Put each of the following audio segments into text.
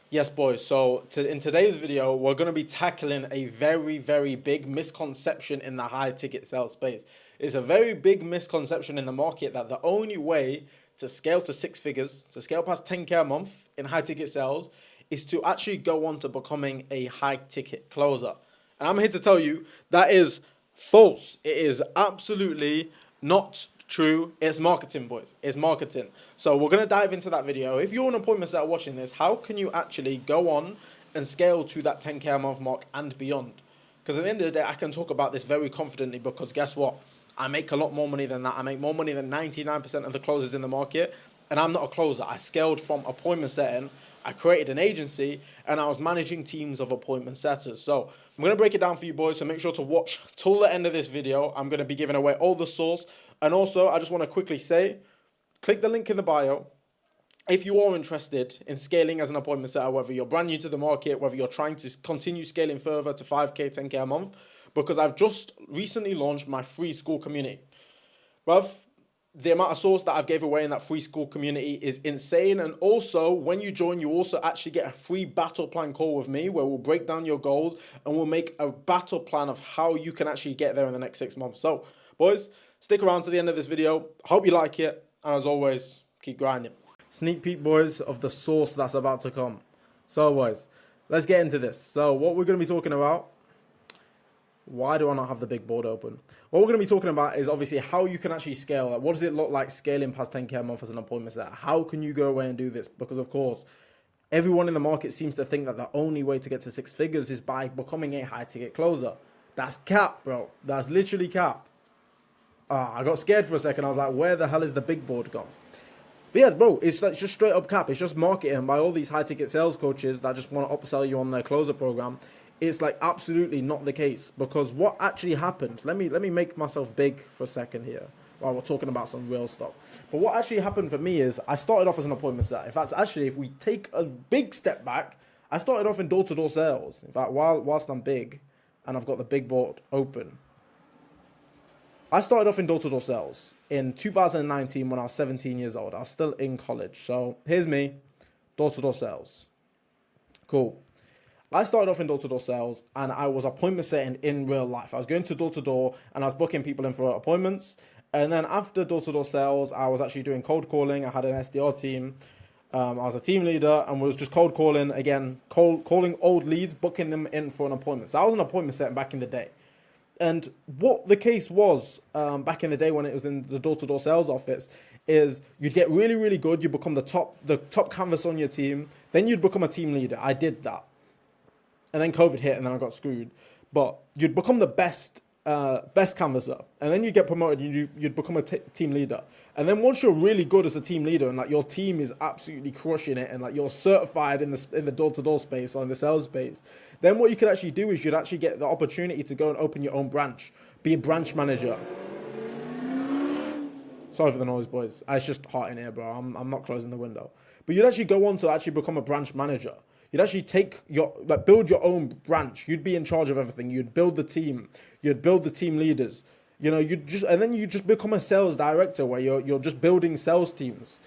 Yes, boys. So in today's video, we're going to be tackling a very, very big misconception in the high ticket sales space. It's a very big misconception in the market that the only way to scale to six figures, to scale past 10K a month in high ticket sales, is to actually go on to becoming a high ticket closer. And I'm here to tell you that is false. It is absolutely not true. It's marketing, boys. It's marketing. So we're going to dive into that video. If you're an appointment setter watching this, how can you actually go on and scale to that 10K a month mark and beyond? Because at the end of the day, I can talk about this very confidently because guess what? I make a lot more money than that. I make more money than 99% of the closers in the market. And I'm not a closer. I scaled from appointment setting. I created an agency and I was managing teams of appointment setters. So I'm going to break it down for you boys. So make sure to watch till the end of this video. I'm going to be giving away all the source. And also, I just want to quickly say, click the link in the bio. If you are interested in scaling as an appointment setter, whether you're brand new to the market, whether you're trying to continue scaling further to 5K, 10K a month, because I've just recently launched my free school community. Bruv, the amount of source that I've gave away in that free school community is insane. And also, when you join, you also actually get a free battle plan call with me where we'll break down your goals and we'll make a battle plan of how you can actually get there in the next 6 months. So, boys, stick around to the end of this video. Hope you like it. And as always, keep grinding. Sneak peek, boys, of the source that's about to come. So, boys, let's get into this. So, what we're going to be talking about. Why do I not have the big board open? What we're going to be talking about is obviously how you can actually scale. Like, what does it look like scaling past 10K a month as an appointment setter? How can you go away and do this? Because, of course, everyone in the market seems to think that the only way to get to six figures is by becoming a high ticket closer. That's cap, bro. That's literally cap. I got scared for a second. I was like, where the hell is the big board gone? But yeah, bro, it's like just straight up cap. It's just marketing by all these high ticket sales coaches that just want to upsell you on their closer program. It's like absolutely not the case, because what actually happened, let me make myself big for a second here while we're talking about some real stuff. But what actually happened for me is I started off as an appointment setter. In fact, actually, if we take a big step back, I started off in door-to-door sales. In fact, whilst I'm big and I've got the big board open, I started off in door-to-door sales in 2019 when I was 17 years old. I was still in college. So here's me, door-to-door sales. Cool. I started off in door-to-door sales and I was appointment setting in real life. I was going to door-to-door and I was booking people in for appointments. And then after door-to-door sales, I was actually doing cold calling. I had an SDR team. I was a team leader and was just cold calling, again, calling old leads, booking them in for an appointment. So I was an appointment setting back in the day. And what the case was back in the day when it was in the door-to-door sales office is you'd get really, really good. You become the top canvas on your team. Then you'd become a team leader. I did that. And then COVID hit, and then I got screwed. But you'd become the best canvasser, and then you'd get promoted. You'd become a team leader, and then once you're really good as a team leader, and like your team is absolutely crushing it, and like you're certified in the door-to-door space or in the sales space, then what you could actually do is you'd actually get the opportunity to go and open your own branch, be a branch manager. Sorry for the noise, boys. It's just hot in here, bro. I'm not closing the window. But you'd actually go on to actually become a branch manager. You'd actually build your own branch. You'd be in charge of everything. You'd build the team. You'd build the team leaders. And then you just become a sales director where you're just building sales teams.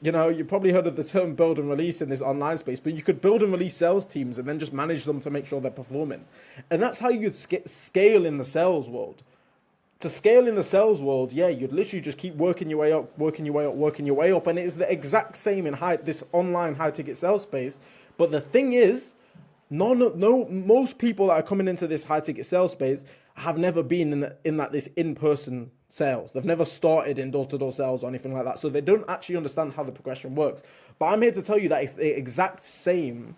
You probably heard of the term build and release in this online space, but you could build and release sales teams and then just manage them to make sure they're performing. And that's how you'd scale in the sales world. To scale in the sales world, yeah, you'd literally just keep working your way up, working your way up, working your way up. And it is the exact same in this online high ticket sales space. But the thing is, most people that are coming into this high ticket sales space have never been in this in-person sales. They've never started in door-to-door sales or anything like that. So they don't actually understand how the progression works. But I'm here to tell you that it's the exact same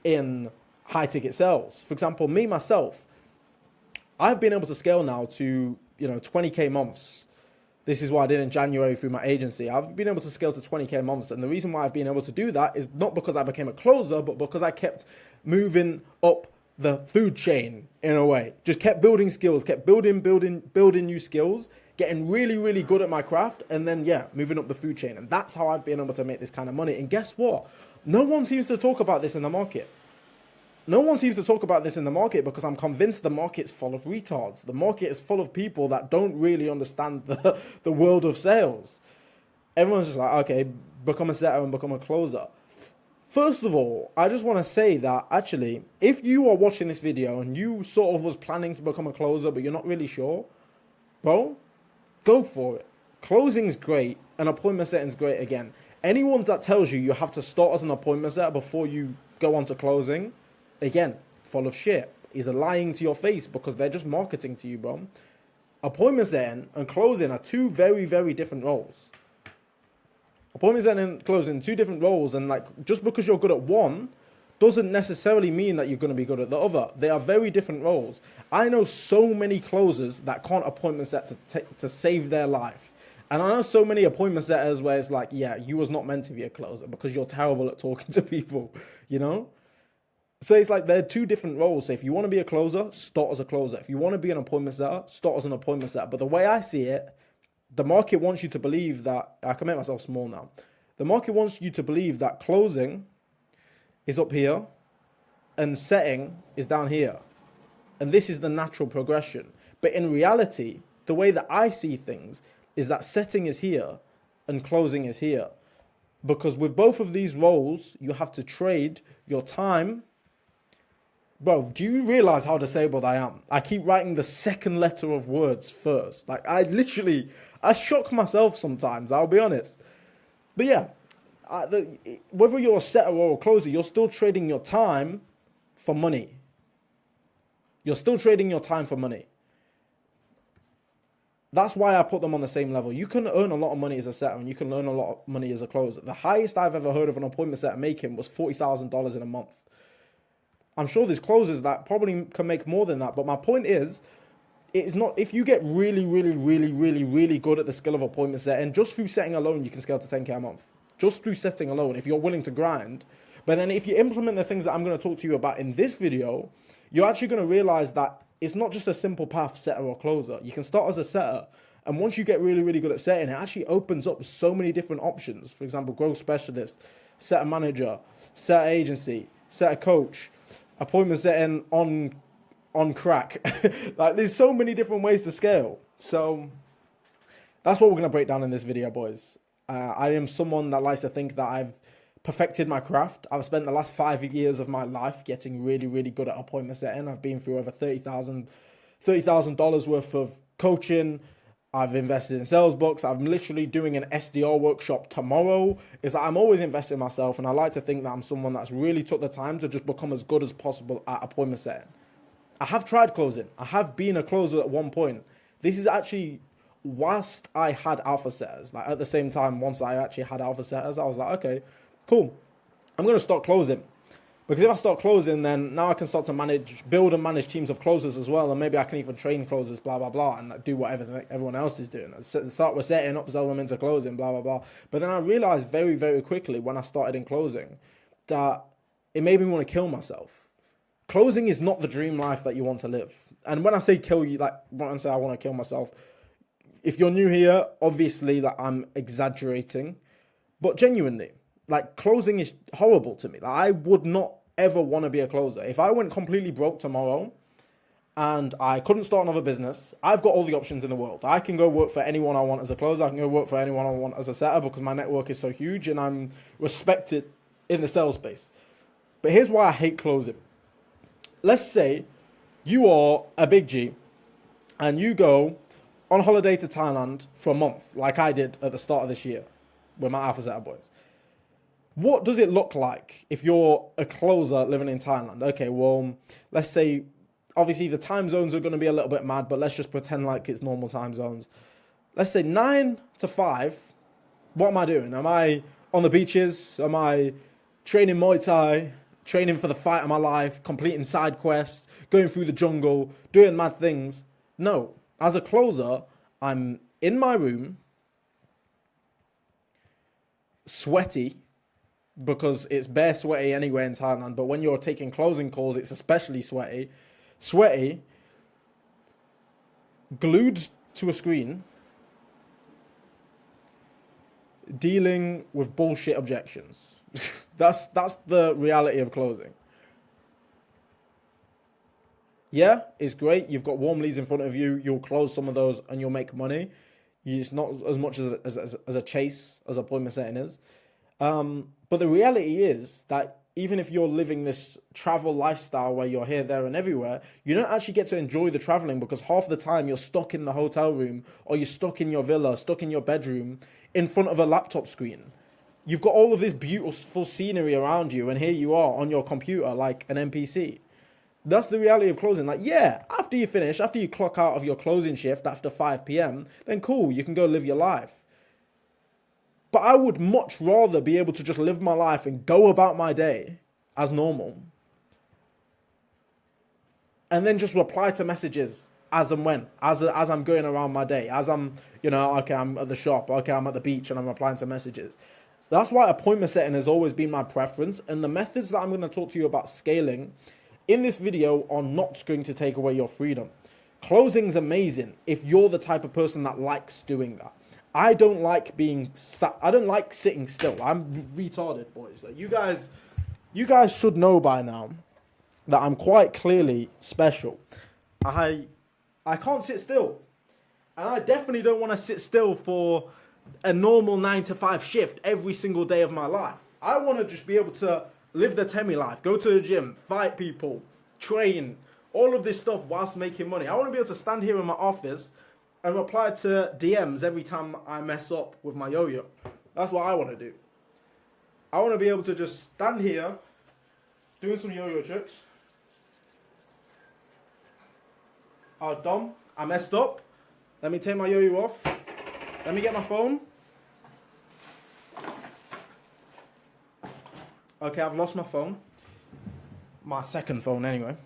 in high ticket sales. For example, me, myself, I've been able to scale now to 20K months. This is what I did in January through my agency. I've been able to scale to 20K months. And the reason why I've been able to do that is not because I became a closer, but because I kept moving up the food chain in a way. Just kept building skills, kept building new skills, getting really, really good at my craft. And then, moving up the food chain. And that's how I've been able to make this kind of money. And guess what? No one seems to talk about this in the market. No one seems to talk about this in the market because I'm convinced the market's full of retards. The market is full of people that don't really understand the world of sales. Everyone's just like, okay, become a setter and become a closer. First of all, I just want to say that actually, if you are watching this video and you sort of was planning to become a closer, but you're not really sure, bro, go for it. Closing's great, and appointment setting's great again. Anyone that tells you you have to start as an appointment setter before you go on to closing, again, full of shit. Is lying to your face because they're just marketing to you, bro. Appointment setting and closing are two very, very different roles. Appointment setting and closing, two different roles, and like just because you're good at one doesn't necessarily mean that you're going to be good at the other. They are very different roles. I know so many closers that can't appointment set to save their life. And I know so many appointment setters where it's like, yeah, you was not meant to be a closer because you're terrible at talking to people, you know? So it's like they're two different roles. So if you want to be a closer, start as a closer. If you want to be an appointment setter, start as an appointment setter. But the way I see it, the market wants you to believe that, I can make myself small now. The market wants you to believe that closing is up here and setting is down here. And this is the natural progression. But in reality, the way that I see things is that setting is here and closing is here. Because with both of these roles, you have to trade your time. Bro, do you realize how disabled I am? I keep writing the second letter of words first. Like, I shock myself sometimes, I'll be honest. But yeah, whether you're a setter or a closer, you're still trading your time for money. You're still trading your time for money. That's why I put them on the same level. You can earn a lot of money as a setter and you can earn a lot of money as a closer. The highest I've ever heard of an appointment setter making was $40,000 in a month. I'm sure there's closers that probably can make more than that. But my point is, it's not, if you get really, really, really, really, really good at the skill of appointment setting, just through setting alone, you can scale to 10K a month. Just through setting alone, if you're willing to grind. But then if you implement the things that I'm going to talk to you about in this video, you're actually going to realize that it's not just a simple path setter or closer. You can start as a setter. And once you get really, really good at setting, it actually opens up so many different options. For example, growth specialist, setter manager, setter agency, setter coach, appointment setting on crack. Like, there's so many different ways to scale. So that's what we're going to break down in this video, boys. I am someone that likes to think that I've perfected my craft. I've spent the last 5 years of my life getting really, really good at appointment setting. I've been through over $30,000 worth of coaching. I've invested in sales books. I'm literally doing an SDR workshop tomorrow. It's like I'm always investing in myself, and I like to think that I'm someone that's really took the time to just become as good as possible at appointment setting. I have tried closing. I have been a closer at one point. This is actually whilst I had alpha setters. Like, at the same time, once I actually had alpha setters, I was like, okay, cool. I'm going to start closing. Because if I start closing, then now I can start to build and manage teams of closers as well. And maybe I can even train closers, blah, blah, blah, and do whatever everyone else is doing. Start with setting, upsell them into closing, blah, blah, blah. But then I realized very, very quickly when I started in closing that it made me want to kill myself. Closing is not the dream life that you want to live. And when I say kill you, like when I say I want to kill myself, if you're new here, obviously that I'm exaggerating, but genuinely, like, closing is horrible to me. Like, I would not ever want to be a closer. If I went completely broke tomorrow and I couldn't start another business, I've got all the options in the world. I can go work for anyone I want as a closer. I can go work for anyone I want as a setter because my network is so huge and I'm respected in the sales space. But here's why I hate closing. Let's say you are a big G and you go on holiday to Thailand for a month, like I did at the start of this year with my Alpha Setter boys. What does it look like if you're a closer living in Thailand? Okay, well, let's say, obviously the time zones are going to be a little bit mad, but let's just pretend like it's normal time zones. Let's say 9 to 5, what am I doing? Am I on the beaches? Am I training Muay Thai, training for the fight of my life, completing side quests, going through the jungle, doing mad things? No. As a closer, I'm in my room, sweaty, because it's bare sweaty anywhere in Thailand, but when you're taking closing calls, it's especially sweaty, glued to a screen, dealing with bullshit objections. That's the reality of closing. Yeah, it's great. You've got warm leads in front of you. You'll close some of those and you'll make money. It's not as much as a chase as appointment setting is. But the reality is that even if you're living this travel lifestyle where you're here, there, and everywhere, you don't actually get to enjoy the traveling because half the time you're stuck in the hotel room or you're stuck in your villa, stuck in your bedroom in front of a laptop screen. You've got all of this beautiful scenery around you, and here you are on your computer like an NPC. That's the reality of closing. Like, yeah, after you finish, after you clock out of your closing shift after 5 p.m., then cool, you can go live your life. But I would much rather be able to just live my life and go about my day as normal. And then just reply to messages as and when, as I'm going around my day, as I'm, okay, I'm at the shop, okay, I'm at the beach and I'm replying to messages. That's why appointment setting has always been my preference. And the methods that I'm going to talk to you about scaling in this video are not going to take away your freedom. Closing's amazing if you're the type of person that likes doing that. I don't like I don't like sitting still. I'm retarded, boys. Like, you guys should know by now that I'm quite clearly special. I can't sit still. And I definitely don't want to sit still for a normal 9 to 5 shift every single day of my life. I want to just be able to live the Temi life, go to the gym, fight people, train, all of this stuff whilst making money. I want to be able to stand here in my office and reply to DMs every time I mess up with my yo-yo. That's what I want to do. I want to be able to just stand here doing some yo-yo tricks. Oh, Dom, I messed up. Let me take my yo-yo off. Let me get my phone. Okay, I've lost my phone. My second phone, anyway.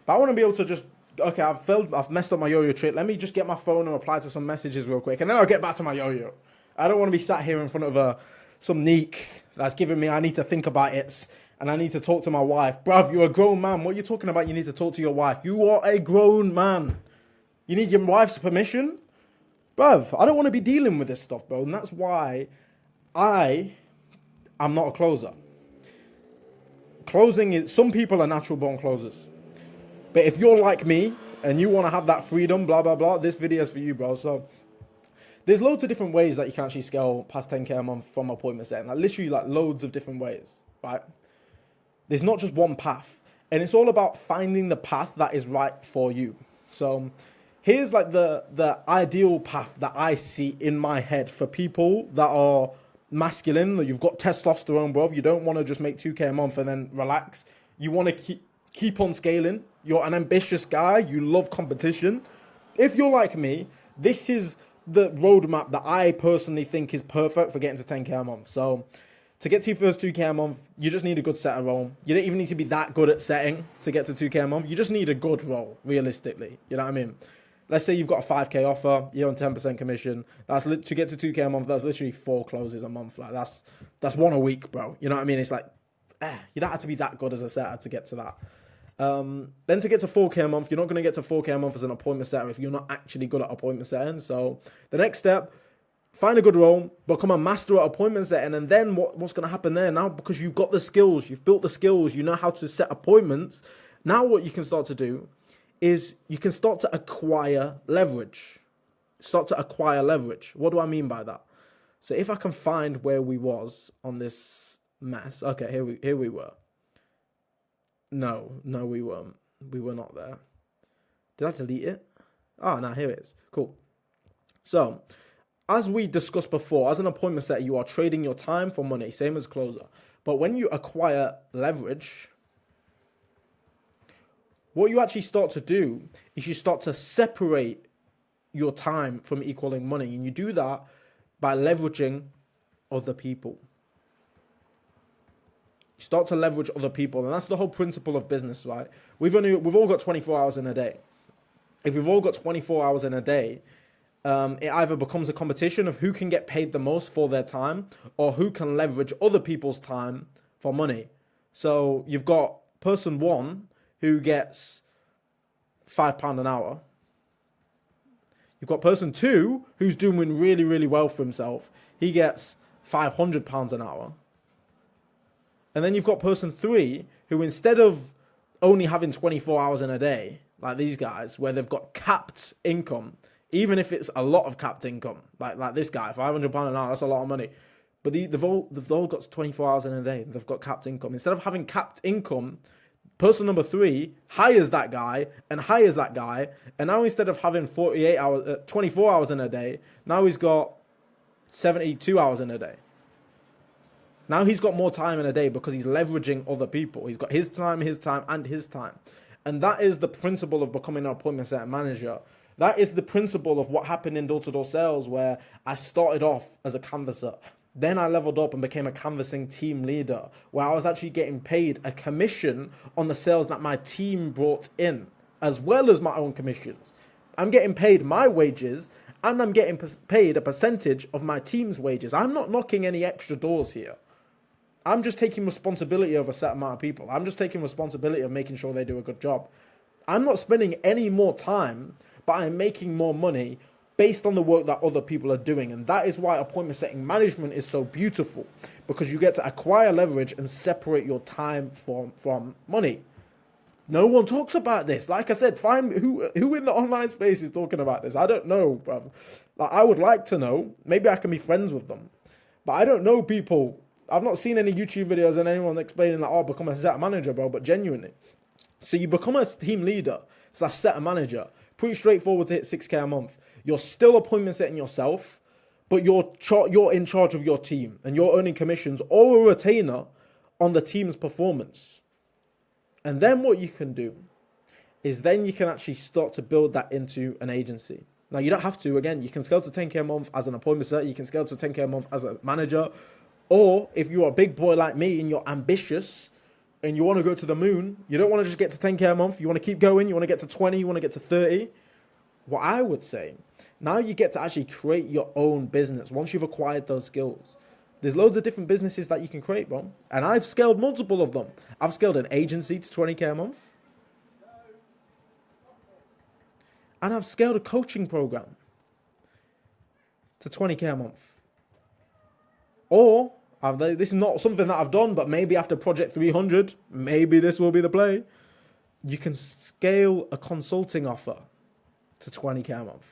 But I want to be able to just... Okay, I've messed up my yo-yo trick. Let me just get my phone and reply to some messages real quick. And then I'll get back to my yo-yo. I don't want to be sat here in front of some neek that's giving me... I need to think about it. And I need to talk to my wife. Bruv, you're a grown man. What are you talking about? You need to talk to your wife. You are a grown man. You need your wife's permission? Bruv, I don't want to be dealing with this stuff, bro. And that's why I'm not a closer. Closing is... Some people are natural born closers. But if you're like me and you want to have that freedom, blah, blah, blah, this video is for you, bro. So there's loads of different ways that you can actually scale past 10K a month from appointment setting. Like literally like loads of different ways, right? There's not just one path. And it's all about finding the path that is right for you. So here's like the ideal path that I see in my head for people that are masculine. You've got testosterone, bro. You don't want to just make 2K a month and then relax. You want to keep on scaling. You're an ambitious guy. You love competition. If you're like me, this is the roadmap that I personally think is perfect for getting to 10K a month. So to get to your first 2K a month, you just need a good setter role. You don't even need to be that good at setting to get to 2K a month. You just need a good role, realistically. You know what I mean? Let's say you've got a 5K offer, you're on 10% commission. That's to get to 2K a month, that's literally 4 closes a month. Like that's one a week, bro. You know what I mean? It's like, you don't have to be that good as a setter to get to that. Then to get to 4K a month, you're not going to get to 4K a month as an appointment setter if you're not actually good at appointment setting. So the next step, find a good role, become a master at appointment setting, and then what's going to happen there now? Because you've got the skills, you've built the skills, you know how to set appointments. Now what you can start to do is you can start to acquire leverage. Start to acquire leverage. What do I mean by that? So if I can find where we was on this mess. Okay, here we were. No, we weren't. We were not there. Did I delete it? Oh, no, here it is. Cool. So, as we discussed before, as an appointment setter, you are trading your time for money, same as closer. But when you acquire leverage, what you actually start to do is you start to separate your time from equaling money. And you do that by leveraging other people. Start to leverage other people, and that's the whole principle of business, right? We've all got 24 hours in a day. If we've all got 24 hours in a day, it either becomes a competition of who can get paid the most for their time or who can leverage other people's time for money. So you've got person one who gets £5 an hour. You've got person two who's doing really, really well for himself. He gets £500 an hour. And then you've got person three, who instead of only having 24 hours in a day, like these guys, where they've got capped income, even if it's a lot of capped income, like this guy, £500 an hour, that's a lot of money. But they've all got 24 hours in a day. They've got capped income. Instead of having capped income, person number 3 hires that guy and hires that guy. And now instead of having 24 hours in a day, now he's got 72 hours in a day. Now he's got more time in a day because he's leveraging other people. He's got his time, and his time. And that is the principle of becoming an appointment setting manager. That is the principle of what happened in door-to-door sales, where I started off as a canvasser. Then I leveled up and became a canvassing team leader, where I was actually getting paid a commission on the sales that my team brought in, as well as my own commissions. I'm getting paid my wages, and I'm getting paid a percentage of my team's wages. I'm not knocking any extra doors here. I'm just taking responsibility of a set amount of people. I'm just taking responsibility of making sure they do a good job. I'm not spending any more time, but I'm making more money based on the work that other people are doing. And that is why appointment setting management is so beautiful, because you get to acquire leverage and separate your time from money. No one talks about this. Like I said, find who in the online space is talking about this. I don't know, bro. Like, I would like to know. Maybe I can be friends with them. But I don't know people. I've not seen any YouTube videos and anyone explaining that, oh, become a set manager, bro, but genuinely. So you become a team leader / set manager. Pretty straightforward to hit 6K a month. You're still appointment setting yourself, but you're in charge of your team and you're earning commissions or a retainer on the team's performance. And then what you can do is then you can actually start to build that into an agency. Now, you don't have to. Again, you can scale to 10K a month as an appointment setter. You can scale to 10K a month as a manager. Or if you're a big boy like me and you're ambitious and you want to go to the moon, you don't want to just get to 10K a month. You want to keep going. You want to get to 20. You want to get to 30. What I would say, now you get to actually create your own business once you've acquired those skills. There's loads of different businesses that you can create, bro. And I've scaled multiple of them. I've scaled an agency to 20K a month. And I've scaled a coaching program to 20K a month. Or, this is not something that I've done, but maybe after Project 300, maybe this will be the play. You can scale a consulting offer to 20K a month.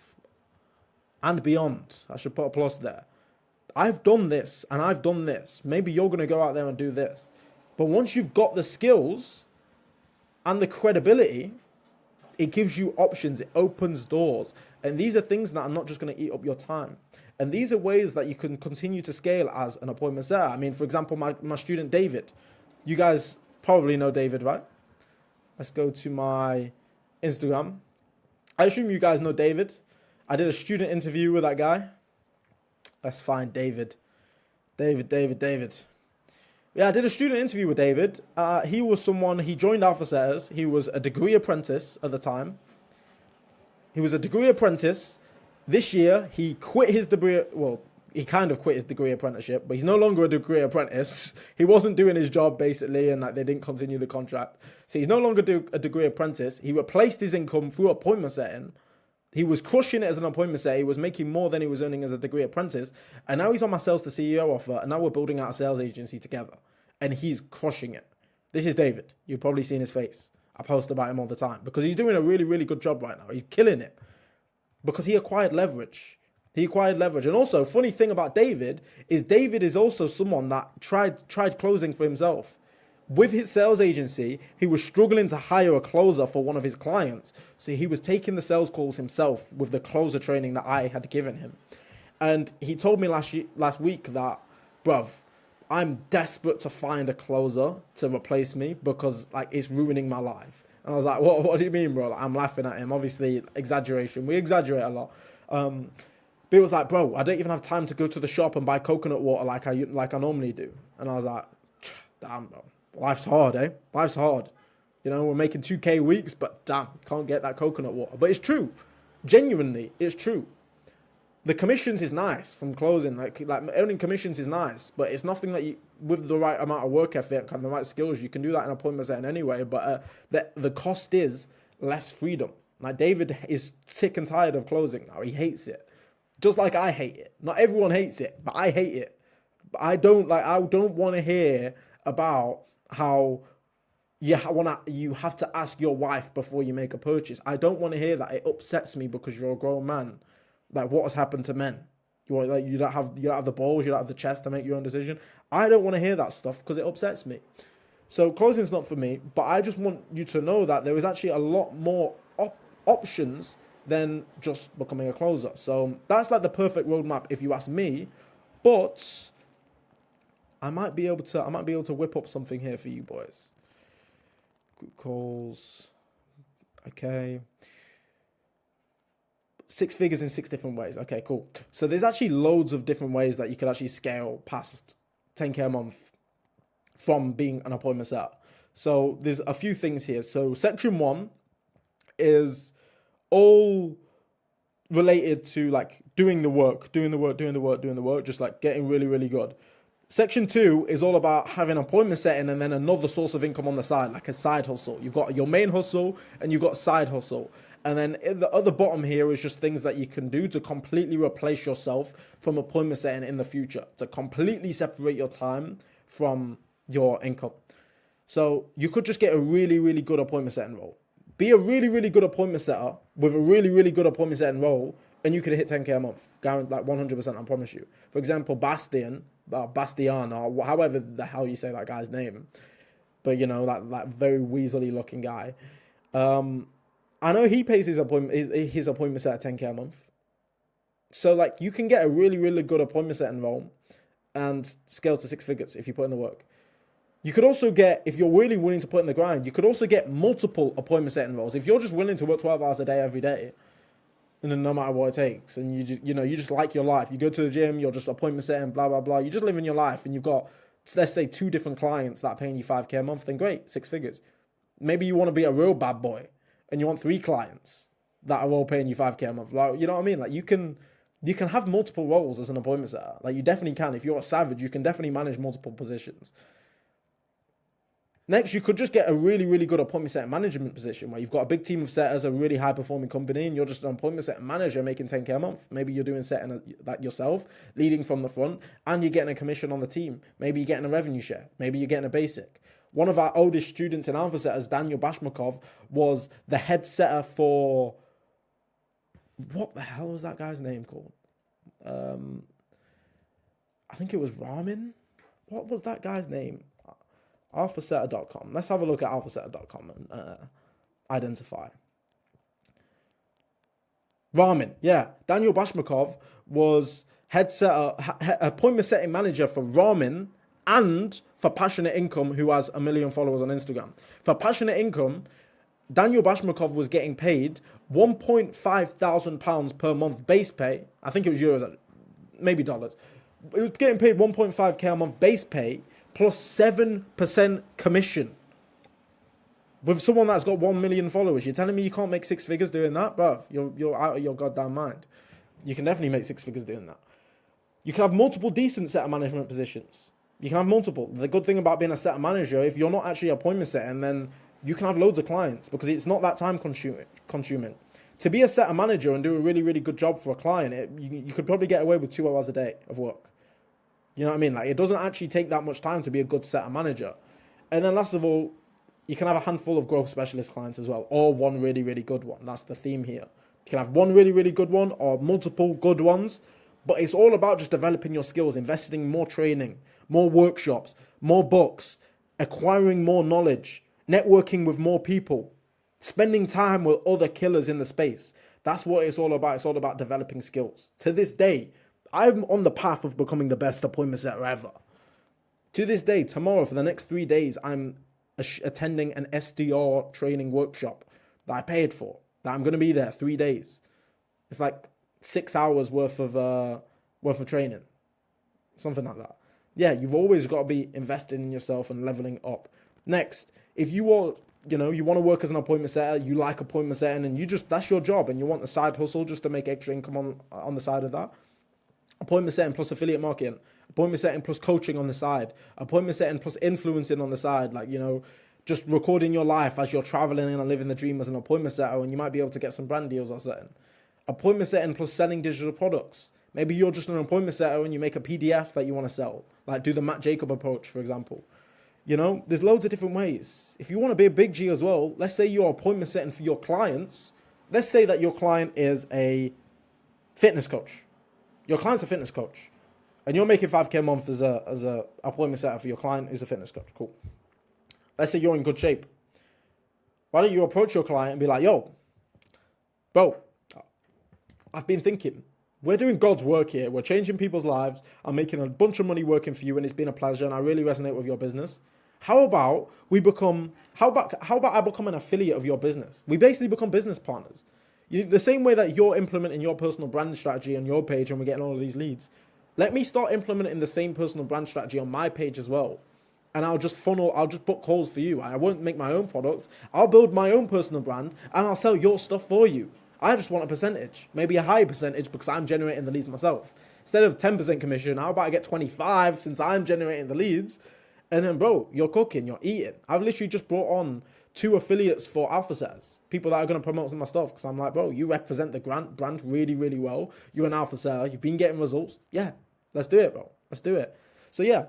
And beyond. I should put a plus there. I've done this, and I've done this. Maybe you're going to go out there and do this. But once you've got the skills and the credibility, it gives you options. It opens doors. And these are things that are not just going to eat up your time. And these are ways that you can continue to scale as an appointment setter. I mean, for example, my student David. You guys probably know David, right? Let's go to my Instagram. I assume you guys know David. I did a student interview with that guy. Let's find David. David. Yeah, I did a student interview with David. He joined Alpha Setters. He was a degree apprentice at the time. He was a degree apprentice. This year, he quit his degree. Well, he kind of quit his degree apprenticeship, but he's no longer a degree apprentice. He wasn't doing his job, basically, and they didn't continue the contract. So he's no longer a degree apprentice. He replaced his income through appointment setting. He was crushing it as an appointment setter. He was making more than he was earning as a degree apprentice. And now he's on my sales to CEO offer, and now we're building out a sales agency together. And he's crushing it. This is David. You've probably seen his face. I post about him all the time because he's doing a really, really good job right now. He's killing it because he acquired leverage. And also, funny thing about David is also someone that tried closing for himself. With his sales agency, he was struggling to hire a closer for one of his clients. So he was taking the sales calls himself with the closer training that I had given him. And he told me last week that, bruv, I'm desperate to find a closer to replace me because it's ruining my life. And I was like, what do you mean, bro? I'm laughing at him. Obviously, exaggeration. We exaggerate a lot. But it was like, bro, I don't even have time to go to the shop and buy coconut water like I normally do. And I was like, damn, bro. Life's hard, eh? Life's hard. We're making 2K weeks, but damn, can't get that coconut water. But it's true. Genuinely, it's true. The commissions is nice from closing. Like earning commissions is nice, but it's nothing that with the right amount of work ethic and the right skills, you can do that in appointment setting anyway. But the cost is less freedom. Like David is sick and tired of closing now. He hates it. Just like I hate it. Not everyone hates it, but I hate it. But I don't want to hear about how you have to ask your wife before you make a purchase. I don't want to hear that. It upsets me because you're a grown man. Like, what has happened to men? You don't have the balls, you don't have the chest to make your own decision. I don't want to hear that stuff because it upsets me. So closing's not for me, but I just want you to know that there is actually a lot more options than just becoming a closer. So that's like the perfect roadmap if you ask me. But I might be able to whip up something here for you boys. Group calls. Okay. 6 figures in 6 different ways. Okay, cool. So there's actually loads of different ways that you could actually scale past 10K a month from being an appointment setter. So there's a few things here. So section 1 is all related to like doing the work, just like getting really, really good. Section 2 is all about having appointment setting and then another source of income on the side, like a side hustle. You've got your main hustle and you've got side hustle. And then in the other bottom here is just things that you can do to completely replace yourself from appointment setting in the future, to completely separate your time from your income. So you could just get a really, really good appointment setting role. Be a really, really good appointment setter with a really, really good appointment setting role, and you could hit 10K a month, guaranteed, like 100%, I promise you. For example, Bastian, or however the hell you say that guy's name, but you know, that very weaselly looking guy. I know he pays his appointment set at 10K a month. So like you can get a really, really good appointment setting role and scale to 6 figures if you put in the work. You could also get, if you're really willing to put in the grind, you could also get multiple appointment setting roles. If you're just willing to work 12 hours a day every day, and then no matter what it takes, and you just like your life, you go to the gym, you're just appointment setting, blah, blah, blah. You're just living your life, and you've got, let's say, 2 different clients that are paying you 5K a month, then great, 6 figures. Maybe you want to be a real bad boy, and you want 3 clients that are all paying you 5K a month. Like, you know what I mean? Like you can have multiple roles as an appointment setter. Like you definitely can. If you're a savage, you can definitely manage multiple positions. Next, you could just get a really, really good appointment setting management position where you've got a big team of setters, a really high performing company, and you're just an appointment setting manager making 10K a month. Maybe you're doing setting that yourself, leading from the front, and you're getting a commission on the team. Maybe you're getting a revenue share. Maybe you're getting a basic. One of our oldest students in Alpha Setters, Daniel Bashmakov, was the head setter for, what the hell was that guy's name called? I think it was Ramen. What was that guy's name? alphasetter.com. Let's have a look at alphasetter.com and identify. Ramen, yeah. Daniel Bashmakov was appointment setting manager for Ramen and for Passionate Income, who has 1 million followers on Instagram. For Passionate Income, Daniel Bashmakov was getting paid £1,500 per month base pay. I think it was euros, maybe dollars. He was getting paid 1.5K a month base pay plus 7% commission. With someone that's got 1 million followers, you're telling me you can't make 6 figures doing that? Bruv, you're out of your goddamn mind. You can definitely make 6 figures doing that. You can have multiple decent setter management positions. You can have multiple. The good thing about being a setter manager, if you're not actually appointment setting, then you can have loads of clients because it's not that time consuming. To be a setter manager and do a really, really good job for a client, you could probably get away with 2 hours a day of work. You know what I mean? Like it doesn't actually take that much time to be a good setter manager. And then last of all, you can have a handful of growth specialist clients as well, or one really, really good one. That's the theme here. You can have one really, really good one or multiple good ones, but it's all about just developing your skills, investing in more training, more workshops, more books, acquiring more knowledge, networking with more people, spending time with other killers in the space. That's what it's all about. It's all about developing skills. To this day, I'm on the path of becoming the best appointment setter ever. To this day, tomorrow, for the next 3 days, I'm attending an SDR training workshop that I paid for, that I'm going to be there 3 days. It's like 6 hours worth of training, something like that. Yeah, you've always got to be investing in yourself and leveling up. Next, if you are, you want to work as an appointment setter, you like appointment setting, and that's your job, and you want a side hustle just to make extra income on the side of that. Appointment setting plus affiliate marketing, appointment setting plus coaching on the side, appointment setting plus influencing on the side, just recording your life as you're traveling and living the dream as an appointment setter, and you might be able to get some brand deals or something. Appointment setting plus selling digital products. Maybe you're just an appointment setter and you make a PDF that you want to sell, like do the Matt Jacob approach, for example. There's loads of different ways. If you want to be a big G as well, let's say you're appointment setting for your clients. Let's say that your client is a fitness coach. Your client's a fitness coach, and you're making 5K a month as a appointment setter for your client who's a fitness coach. Cool. Let's say you're in good shape. Why don't you approach your client and be like, yo, bro, I've been thinking, we're doing God's work here. We're changing people's lives. I'm making a bunch of money working for you, and it's been a pleasure, and I really resonate with your business. How about I become an affiliate of your business? We basically become business partners. The same way that you're implementing your personal brand strategy on your page and we're getting all of these leads, let me start implementing the same personal brand strategy on my page as well. And I'll just book calls for you. I won't make my own product. I'll build my own personal brand and I'll sell your stuff for you. I just want a percentage, maybe a higher percentage because I'm generating the leads myself. Instead of 10% commission, how about I get 25 since I'm generating the leads? And then, bro, you're cooking, you're eating. I've literally just brought on 2 affiliates for Alpha Setters, people that are going to promote some of my stuff because I'm like, bro, you represent the brand really, really well. You're an Alpha Setter. You've been getting results. Yeah, let's do it, bro. Let's do it. So, yeah.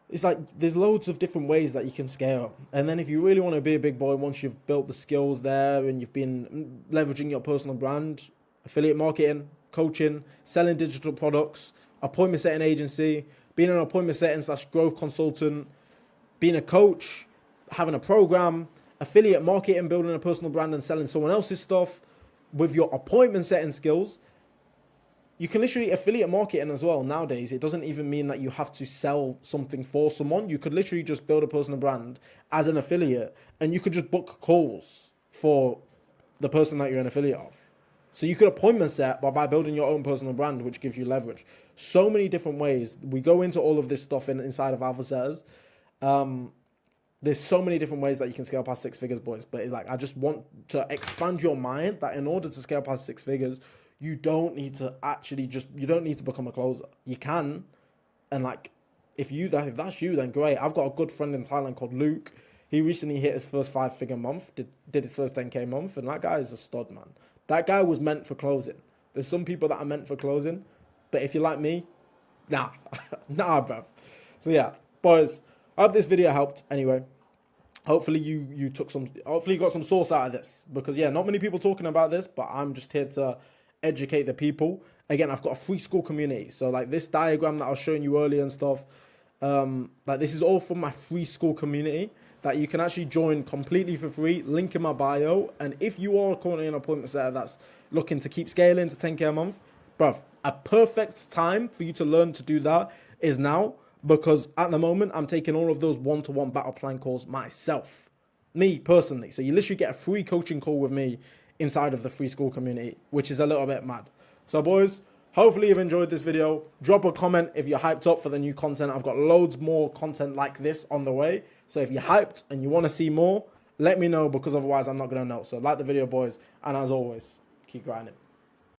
It's like there's loads of different ways that you can scale. And then if you really want to be a big boy, once you've built the skills there and you've been leveraging your personal brand, affiliate marketing, coaching, selling digital products, appointment setting agency, being an appointment setting / growth consultant, being a coach, having a program, affiliate marketing, building a personal brand and selling someone else's stuff with your appointment setting skills. You can literally affiliate marketing as well nowadays. It doesn't even mean that you have to sell something for someone. You could literally just build a personal brand as an affiliate and you could just book calls for the person that you're an affiliate of. So you could appointment set by building your own personal brand, which gives you leverage. So many different ways. We go into all of this stuff inside of Alpha Setters. There's so many different ways that you can scale past 6 figures, boys. But like, I just want to expand your mind that in order to scale past 6 figures, you don't need to become a closer. You can, and like, if that's you, then great. I've got a good friend in Thailand called Luke. He recently hit his first 5-figure month, did his first 10K month, and that guy is a stud, man. That guy was meant for closing. There's some people that are meant for closing, but if you're like me, nah, bro. So yeah, boys, I hope this video helped anyway. Hopefully you got some source out of this, because yeah, not many people talking about this, but I'm just here to educate the people. Again, I've got a free school community. So like this diagram that I was showing you earlier and stuff, like this is all from my free school community that you can actually join completely for free. Link in my bio. And if you are currently an appointment setter that's looking to keep scaling to 10K a month, bruv, a perfect time for you to learn to do that is now, because at the moment I'm taking all of those one-to-one battle plan calls myself, me personally. So you literally get a free coaching call with me inside of the free school community, which is a little bit mad. So boys, hopefully you've enjoyed this video. Drop a comment if you're hyped up for the new content. I've got loads more content like this on the way. So if you're hyped and you want to see more, let me know, because otherwise I'm not going to know. So like the video, boys. And as always, keep grinding.